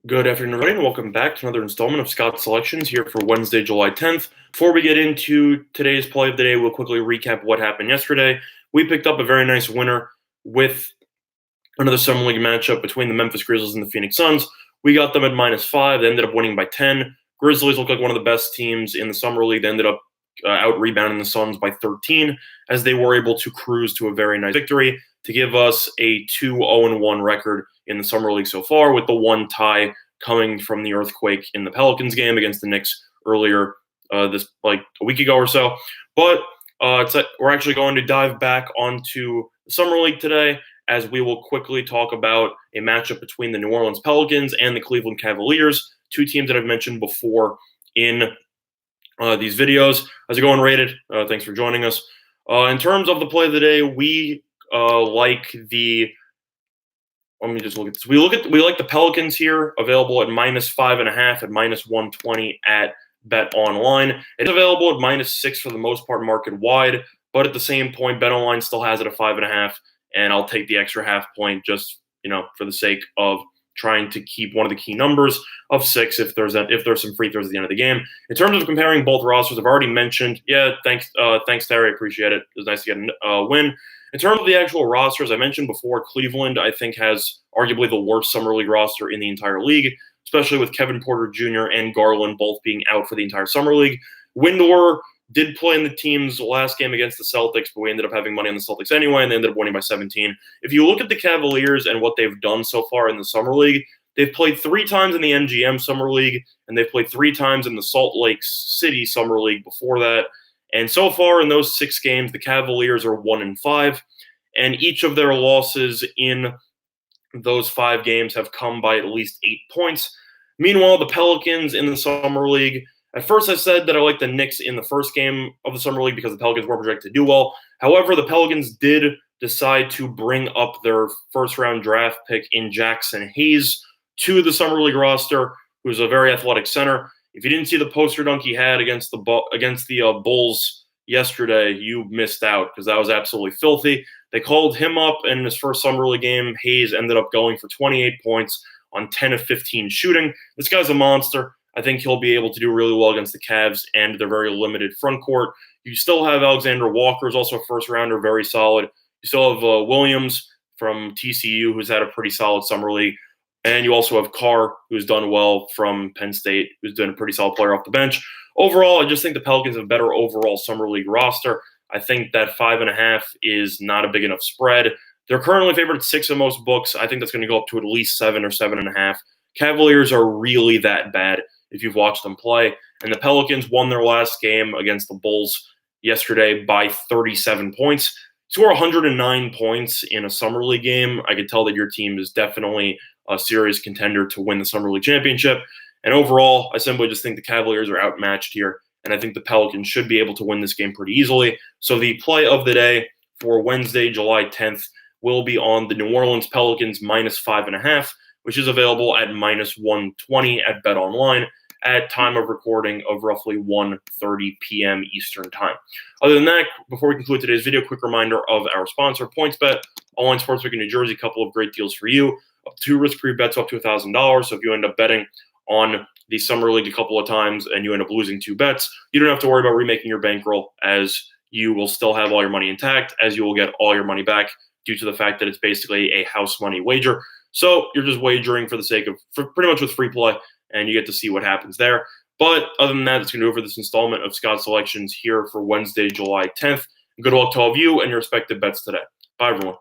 Good afternoon, everybody, and welcome back to another installment of Scott's Selections here for Wednesday, July 10th. Before we get into today's play of the day, we'll quickly recap what happened yesterday. We picked up a very nice winner with another Summer League matchup between the Memphis Grizzlies and the Phoenix Suns. We got them at -5. They ended up winning by 10. Grizzlies look like one of the best teams in the Summer League. They ended up out-rebounding the Suns by 13 as they were able to cruise to a very nice victory to give us a 2-0-1 record in the Summer League so far, with the one tie coming from the earthquake in the Pelicans game against the Knicks earlier this like a week ago or so. But we're actually going to dive back onto the Summer League today, as we will quickly talk about a matchup between the New Orleans Pelicans and the Cleveland Cavaliers, two teams that I've mentioned before in these videos. How's it going, Rated? Thanks for joining us. In terms of the play of the day, we like the. Let me just look at this. We like the Pelicans here, available at -5.5 at -120 at Bet Online. It's available at -6 for the most part, market wide, but at the same point, Bet Online still has it at 5.5, and I'll take the extra half point just for the sake of trying to keep one of the key numbers of 6 if there's some free throws at the end of the game. In terms of comparing both rosters, I've already mentioned. Yeah, thanks Terry, I appreciate it. It was nice to get a win. In terms of the actual rosters, I mentioned before, Cleveland, I think, has arguably the worst Summer League roster in the entire league, especially with Kevin Porter Jr. and Garland both being out for the entire Summer League. Windor did play in the team's last game against the Celtics, but we ended up having money on the Celtics anyway, and they ended up winning by 17. If you look at the Cavaliers and what they've done so far in the Summer League, they've played 3 times in the MGM Summer League, and they've played 3 times in the Salt Lake City Summer League before that. And so far in those 6 games, the Cavaliers are 1-5, and each of their losses in those 5 games have come by at least 8 points. Meanwhile, the Pelicans in the Summer League, at first I said that I liked the Knicks in the first game of the Summer League because the Pelicans weren't projected to do well. However, the Pelicans did decide to bring up their first-round draft pick in Jackson Hayes to the Summer League roster, who's a very athletic center. If you didn't see the poster dunk he had against the Bulls yesterday, you missed out because that was absolutely filthy. They called him up, and in his first Summer League game, Hayes ended up going for 28 points on 10 of 15 shooting. This guy's a monster. I think he'll be able to do really well against the Cavs and their very limited front court. You still have Alexander Walker, who's also a first-rounder, very solid. You still have Williams from TCU, who's had a pretty solid Summer League. And you also have Carr, who's done well from Penn State, who's been a pretty solid player off the bench. Overall, I just think the Pelicans have a better overall Summer League roster. I think that 5.5 is not a big enough spread. They're currently favored at 6 in most books. I think that's going to go up to at least 7 or 7.5. Cavaliers are really that bad if you've watched them play. And the Pelicans won their last game against the Bulls yesterday by 37 points. Score 109 points in a Summer League game. I could tell that your team is definitely a serious contender to win the Summer League championship. And overall, I simply just think the Cavaliers are outmatched here, and I think the Pelicans should be able to win this game pretty easily. So the play of the day for Wednesday, July 10th, will be on the New Orleans Pelicans -5.5, which is available at -120 at Bet Online at time of recording of roughly 1:30 p.m. Eastern Time. Other than that, before we conclude today's video, quick reminder of our sponsor, PointsBet, online sportsbook in New Jersey. A couple of great deals for you. Up to 2 risk-free bets up to $1,000. So if you end up betting on the Summer League a couple of times and you end up losing 2 bets, you don't have to worry about remaking your bankroll, as you will still have all your money intact, as you will get all your money back due to the fact that it's basically a house money wager. So you're just wagering for the sake of, pretty much with free play, and you get to see what happens there. But other than that, that's going to do it for this installment of Scott Selections here for Wednesday, July 10th. Good luck to all of you and your respective bets today. Bye, everyone.